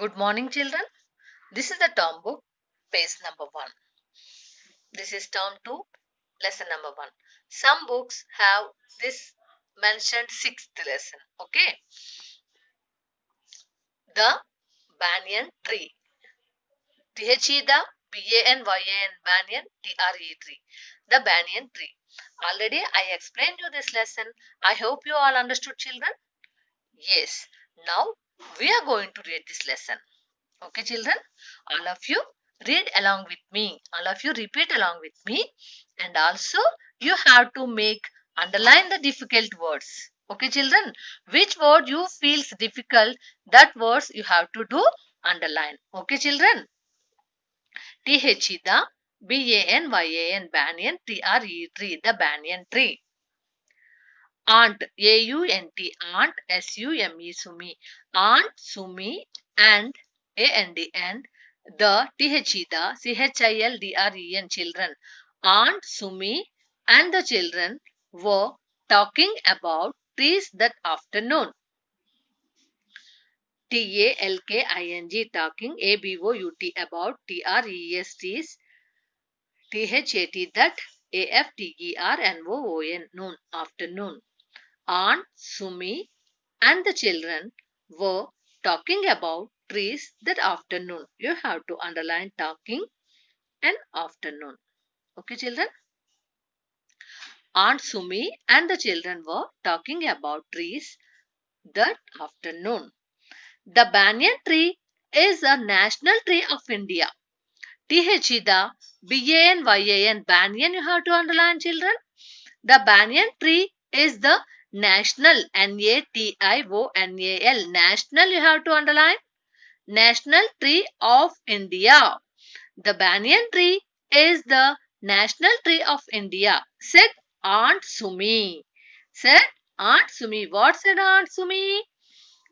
Good morning, children. This is the term book, page number 1. This is term 2, lesson number 1. Some books have this mentioned sixth lesson. Okay. The banyan tree. THE the BANYAN banyan TRE tree. The banyan tree. Already I explained you this lesson. I hope you all understood, children. Yes. Now we are going to read this lesson. Okay, children, all of you read along with me. All of you repeat along with me. And also, you have to underline the difficult words. Okay, children, which word you feels difficult, that words you have to do underline. Okay, children. The BANYAN banyan TRE tree, the banyan tree. Aunt, AUNT, aunt, SUME, sumi, aunt, sumi, and and the the children, children. Aunt Sumi and the children were talking about trees that afternoon. TALKING, talking, ABOUT, about, TRESTs, THAT, that, AFTERNOON, noon, afternoon. Aunt Sumi and the children were talking about trees that afternoon. You have to underline talking and afternoon. Okay, children? Aunt Sumi and the children were talking about trees that afternoon. The banyan tree is a national tree of India. The BANYAN, banyan, you have to underline, children. The banyan tree is the national, NATIONAL, national, you have to underline, national tree of India. The banyan tree is the national tree of India, said Aunt Sumi. Said Aunt Sumi. What said Aunt Sumi?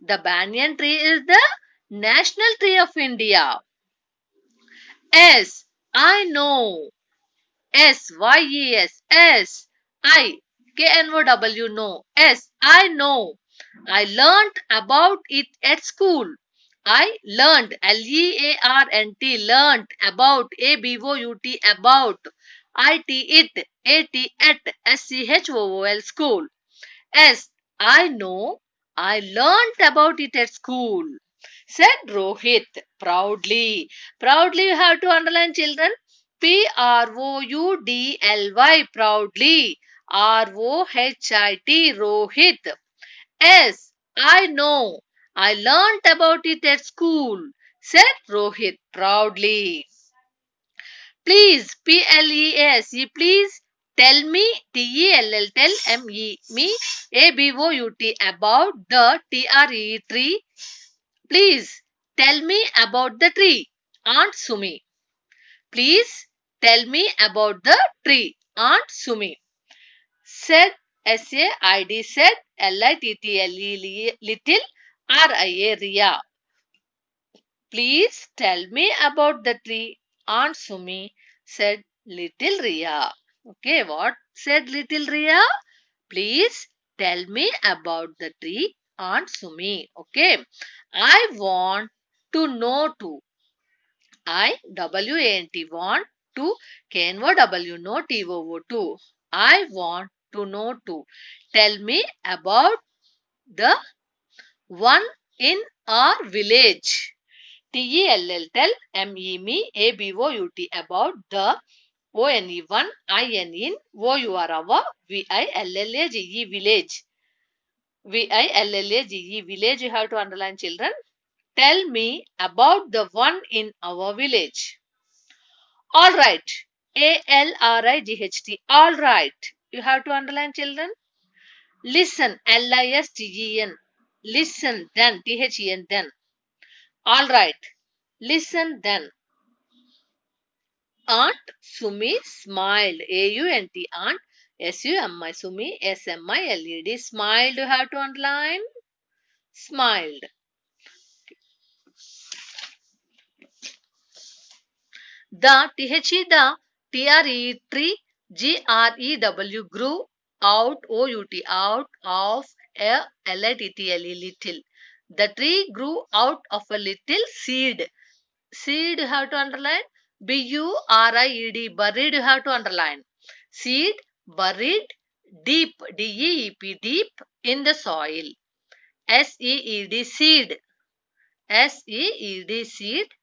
The banyan tree is the national tree of India. S. I know. SYES. SIKNOW. No. S. I know. I learnt about it at school. I learned, LEARNT, learnt, about, ABOUT, about, IT, it, AT, SCHOOL, school. S. I know, I learnt about it at school, said Rohit proudly. Proudly, you have to underline, children. PROUDLY, proudly. ROHIT, Rohit. S. I know. I learnt about it at school, said Rohit proudly. Please, PLEASE, please tell me, TELL, tell me, ABOUT, about the TRE tree. Please tell me about the tree, Aunt Sumi. Please tell me about the tree, Aunt Sumi. Said, SAID, said, LITTLE, little, RIA, Ria. Please tell me about the tree, Aunt Sumi, said little Ria. Okay, what said little Ria? Please tell me about the tree, Aunt Sumi. Okay, I want to know too. WANT, want to, KNOW, no TOO, too. I want to know too. Tell me about the one in our village. TELL, tell, MEME, ABOUT, about, the ONE, one, IN, in, OUR, our, VILLAGE, village. VILLAGE, village, you have to underline, children. Tell me about the one in our village. All right. ALRIGHT, all right. You have to underline, children. Listen, LISTEN. Listen, then, THEN, then. All right. Listen, then. Aunt Sumi smiled. AUNT, Aunt. SUMI, Sumi, SMILED. Smiled, you have to underline. Smiled. The the TRE tree, GREW, grew out, OUT, out of, a LITTLE, little. The tree grew out of a little seed. Seed you have to underline. B-U-R-I-E-D. Buried you have to underline. Seed buried deep. D-E-E-P. Deep in the soil. S-E-E-D. Seed. S-E-E-D. Seed.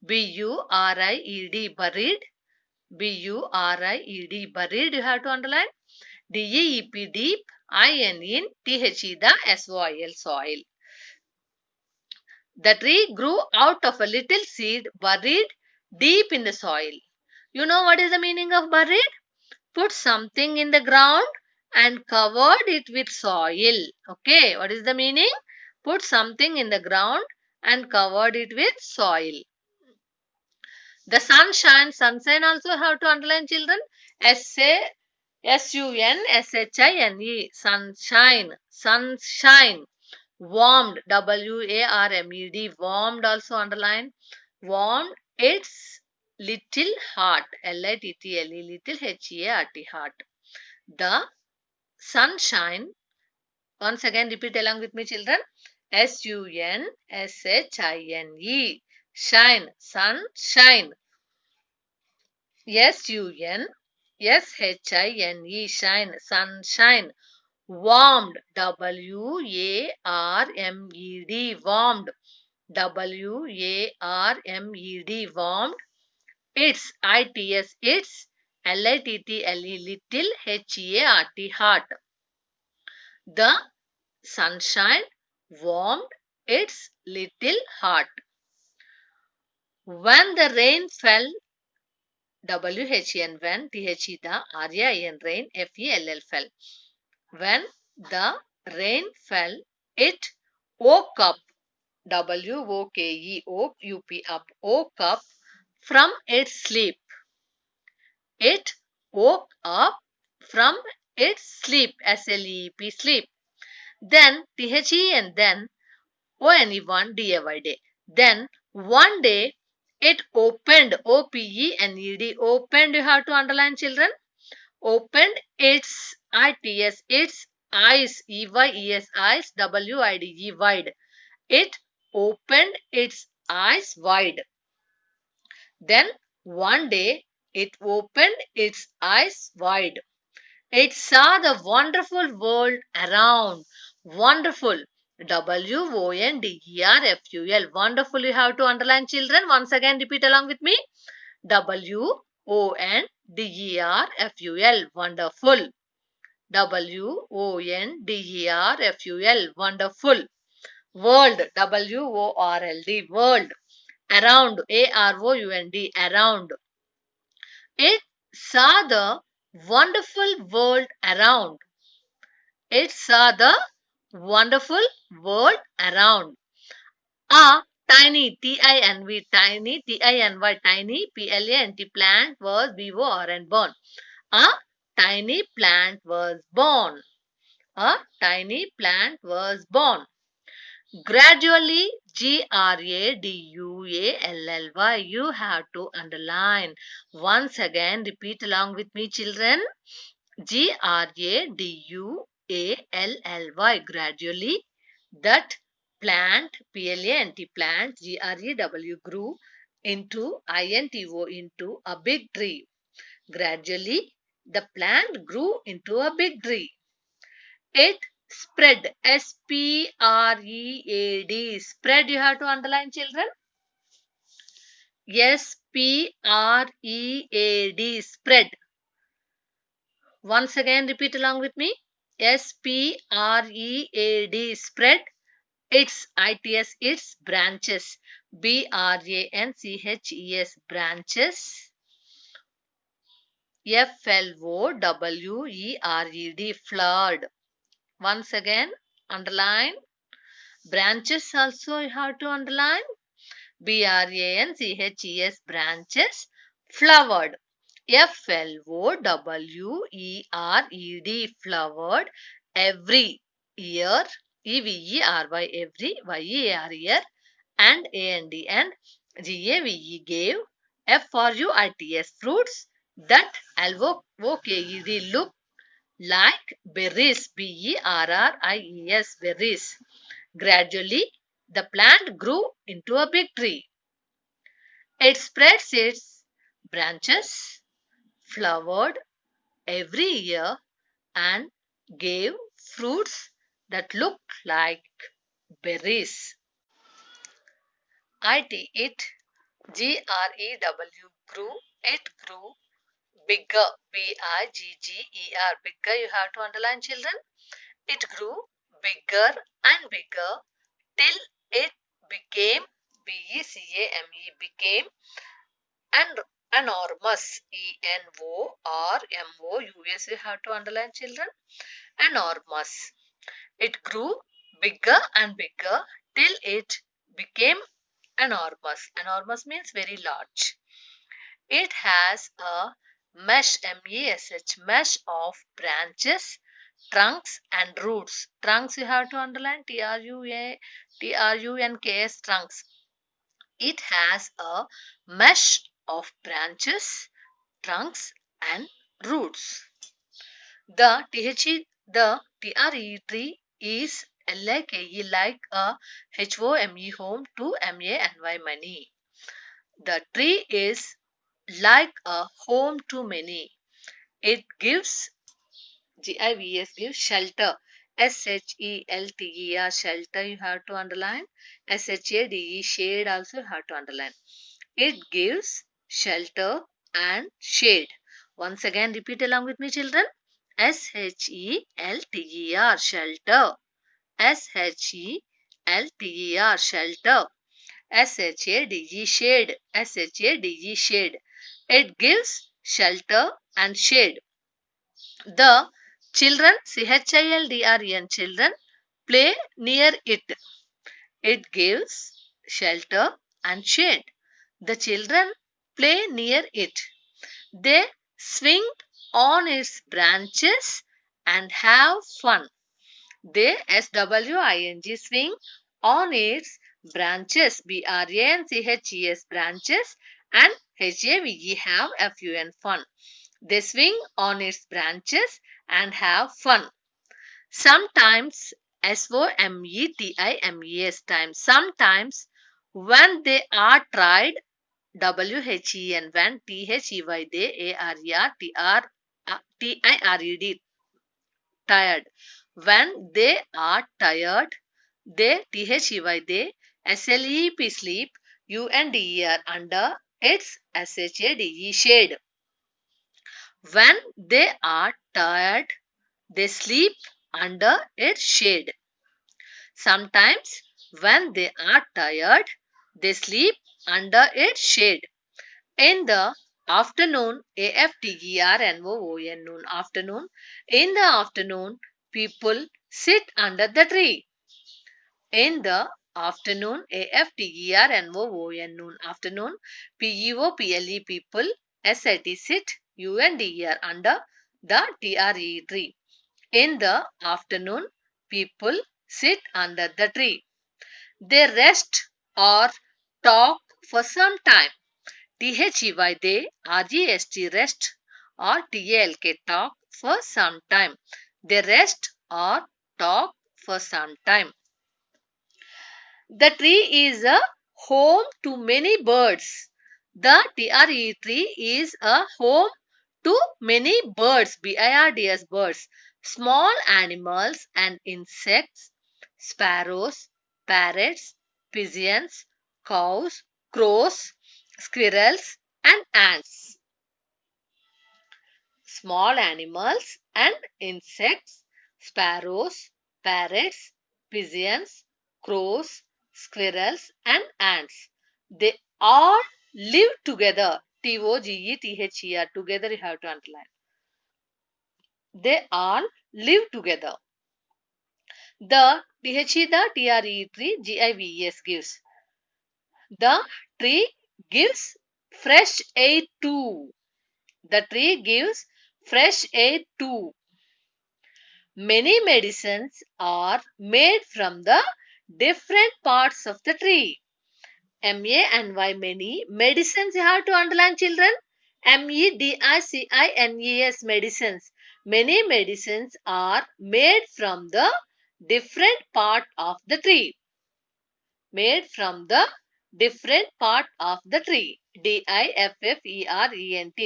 B-U-R-I-E-D. Buried. B-U-R-I-E-D. Buried you have to underline. D-E-E-P. Deep. I-N-T-H-E. The S-O-I-L. Soil. The tree grew out of a little seed buried deep in the soil. You know what is the meaning of buried? Put something in the ground and covered it with soil. Okay, what is the meaning? Put something in the ground and covered it with soil. The sunshine, sunshine also have to underline, children. S-A-S-U-N-S-H-I-N-E. Sunshine, sunshine. Warmed, W-A-R-M-E-D. Warmed also underline. Warmed its little heart. L-I-T-T-L-E. Little H-E-A-R-T. Heart. The sunshine. Once again repeat along with me, children. S-U-N-S-H-I-N-E. Shine. Sunshine. S-U-N-S-H-I-N-E. Shine. Sunshine. Warmed. W-A-R-M-E-D. Warmed. W-A-R-M-E-D. Warmed. Its. I-T-S. Its. L-I-T-T-L-E. Little. H-E-A-R-T. Heart. The sunshine warmed its little heart. When the rain fell. W-H-E-N. When. T-H-E. The. R-A-I-N. Rain. F-E-L-L. Fell. When the rain fell, it woke up. W-O-K-E. O-U-P. Up. Woke up from its sleep. It woke up from its sleep. S-L-E-E-P. Sleep. Then T-H-E-N. Then O-N-E-1. D-A-Y-D. Then one day it opened. O-P-E-N-E-D. Opened you have to underline, children. Opened its. I-T-S. Its eyes. E-Y-E-S. Eyes. W-I-D-E. Wide. It opened its eyes wide. Then one day it opened its eyes wide. It saw the wonderful world around. Wonderful. W-O-N-D-E-R-F-U-L. Wonderful you have to underline, children. Once again repeat along with me. W-O-N-D-E-R-F-U-L. Wonderful. W-O-N-D-E-R-F-U-L. Wonderful. World. W-O-R-L-D. World. Around. A-R-O-U-N-D. Around. It saw the wonderful world around. It saw the wonderful world around. A tiny, T-I-N-V, tiny, T-I-N-Y, tiny, P-L-A-N-T, plant was B-O-R-N, born. A tiny plant was born. A tiny plant was born. Gradually, G-R-A-D-U-A-L-L-Y. You have to underline. Once again, repeat along with me, children. G-R-A-D-U-A-L-L-Y. Gradually, that plant, P-L-A-N-T, plant, G-R-E-W, grew into, I-N-T-O, into a big tree. Gradually, the plant grew into a big tree. It spread. S-P-R-E-A-D. Spread you have to underline, children. S-P-R-E-A-D. Spread. Once again repeat along with me. S-P-R-E-A-D. Spread. Its. I-T-S. Its branches. B-R-A-N-C-H-E-S. Branches. F-L-O-W-E-R-E-D. Flowered. Once again underline. Branches also you have to underline. B-R-A-N-C-H-E-S. Branches. Flowered. F-L-O-W-E-R-E-D. Flowered. Every year. E-V-E-R-Y. Every. Y-E-A-R. Year. And A-N-D. And G-A-V-E. Gave. F-R-U-I-T-S. Fruits. That L-O-K-E-D. Look like berries. B-E-R-R-I-E-S. Berries. Gradually, the plant grew into a big tree. It spreads its branches, flowered every year, and gave fruits that looked like berries. It grew. It grew bigger. Bigger. Bigger, you have to underline, children. It grew bigger and bigger till it became became and enormous. Enormous. You have to underline, children. Enormous. It grew bigger and bigger till it became enormous. Enormous means very large. It has a mesh of branches, trunks and roots. Trunks you have to underline, trunks. Trunks. It has a mesh of branches, trunks and roots. The TRE tree is like a HOME home to MANY money. The tree is like a home to many. It gives gives shelter. SHELTER shelter you have to underline. SHADE shade also you have to underline. It gives shelter and shade. Once again repeat along with me, children. SHELTER shelter. SHELTER shelter. SHADE shade. SHADE shade. It gives shelter and shade. The children, CHILDREN children, play near it. It gives shelter and shade. The children play near it. They swing on its branches and have fun. They swing on its branches, BRANCHES branches, and have fun. They swing on its branches and have fun. Sometimes SOMETIMES times when they are tried WHEN when TIRED tired. When they are tired, they sleep under its SHADE shade. When they are tired, they sleep under its shade. Sometimes when they are tired, they sleep under its shade. In the afternoon, noon, afternoon. In the afternoon, people sit under the tree. In the afternoon, noon, afternoon. People, sit, under the tree. In the afternoon, people sit under the tree. They rest or talk for some time. THEY, rest or TALK, talk for some time. They rest or talk for some time. The tree is a home to many birds. The tree is a home to many birds, birds, small animals and insects, sparrows, parrots, pigeons, cows, crows, squirrels and ants. Small animals and insects, sparrows, parrots, pigeons, crows, squirrels and ants. They all live together. TOGETHER, together you have to underline. They all live together. The TRE tree, GIVES gives. The tree gives fresh air too. The tree gives fresh air too. Many medicines are made from the different parts of the tree. MANY, many medicines you have to underline, children. MEDICINES, medicines. Many medicines are made from the different part of the tree. made from the different part of the tree. Different,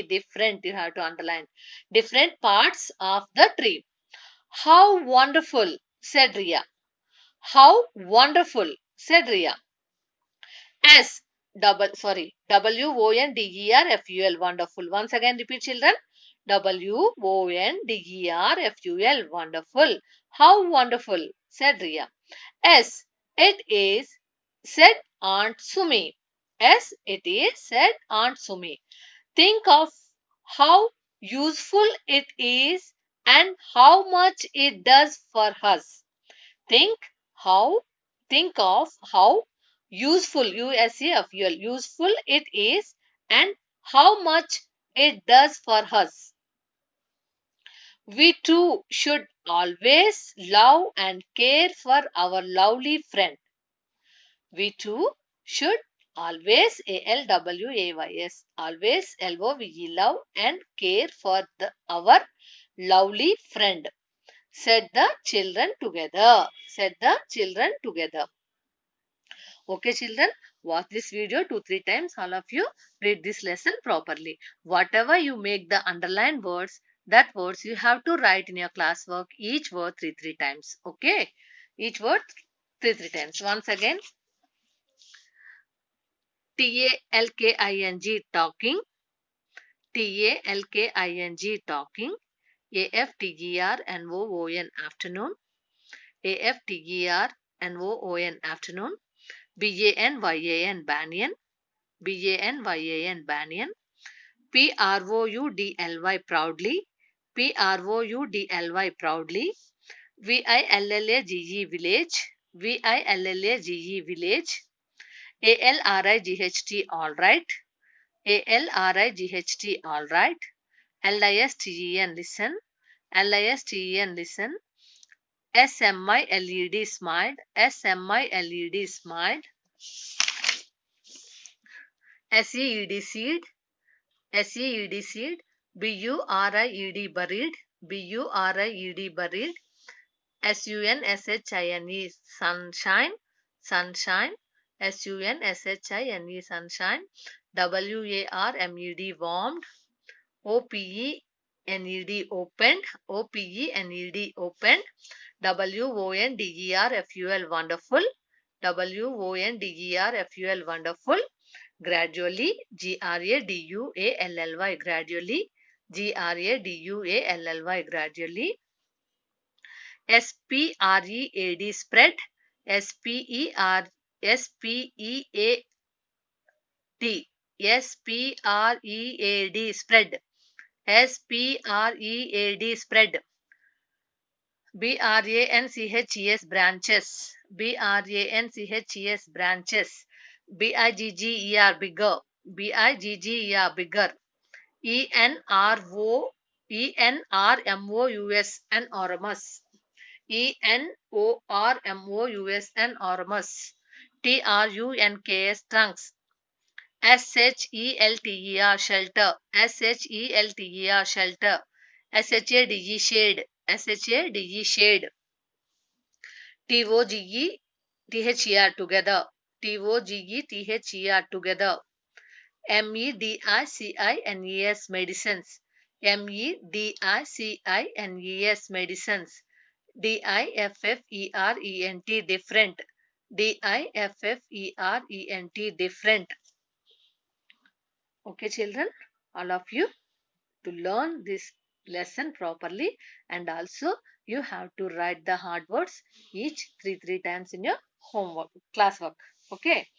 different, you have to underline. Different parts of the tree. How wonderful, said Ria. How wonderful, said Ria. S WONDERFUL, wonderful. Once again repeat, children. WONDERFUL, wonderful. How wonderful, said Ria. S it is, said Aunt Sumi. S it is, said Aunt Sumi. Think of how useful it is and how much it does for us. Think how think of how useful useful it is and how much it does for us. We too should always love and care for our lovely friend. We too should always ALWAYS always LOVE love and care for our lovely friend. Said the children together. Said the children together. Okay, children, watch this video 2-3 times. All of you read this lesson properly. Whatever you make the underlined words, that words you have to write in your classwork. Each word 3-3 times. Okay, each word 3-3 times. Once again, TALKING, talking. TALKING, talking. AFTERNOON, afternoon. AFTERNOON, afternoon. BANYAN, banyan. BANYAN, banyan. PROUDLY, proudly. PROUDLY, proudly. VILLAGE, village. VILLAGE, village. ALRIGHT, all right. ALRIGHT, all right. LISTEN, listen. LISTEN, listen. SMILED, smiled. SMILED, smiled. SEED, seed. SEED, seed. BURIED, buried. BURIED, buried. SUNSHINE, sunshine. Sunshine. SUNSHINE, sunshine. WARMED, warmed. OPENED, opened. OPENED, opened. WONDERFUL, wonderful. WONDERFUL, wonderful. Gradually, GRADUALLY, gradually. GRADUALLY, gradually. SPREAD, spread. SPEAD, SPREAD, spread. SPREAD, spread. BRANCHES, branches. BRANCHES, branches. BIGGER, bigger. BIGGER, bigger. ENRMOUS, enormous. ENORMOUS, enormous. TRUNKS, trunks. SHELTER, shelter. SHELTER, shelter. SHADE, shade. SHADE, shade. TOGETHER, together. TOGETHER, together. MEDICINES, medicines. MEDICINES, medicines. DIFFERENT, different. DIFFERENT, different. Okay, children, all of you, to learn this lesson properly, and also you have to write the hard words each 3 times in your homework classwork. Okay,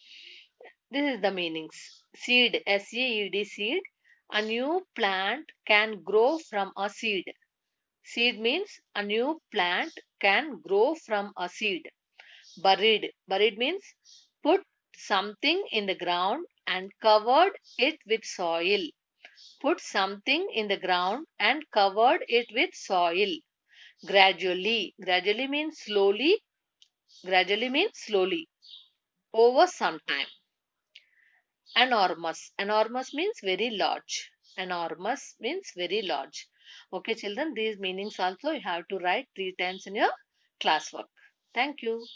this is the meanings. Seed, SEED, seed. A new plant can grow from a seed. Seed means a new plant can grow from a seed. Buried, buried means put something in the ground and covered it with soil. Put something in the ground and covered it with soil. Gradually, gradually means slowly. Gradually means slowly. Over some time. Enormous, enormous means very large. Enormous means very large. Okay, children, these meanings also you have to write 3 times in your classwork. Thank you.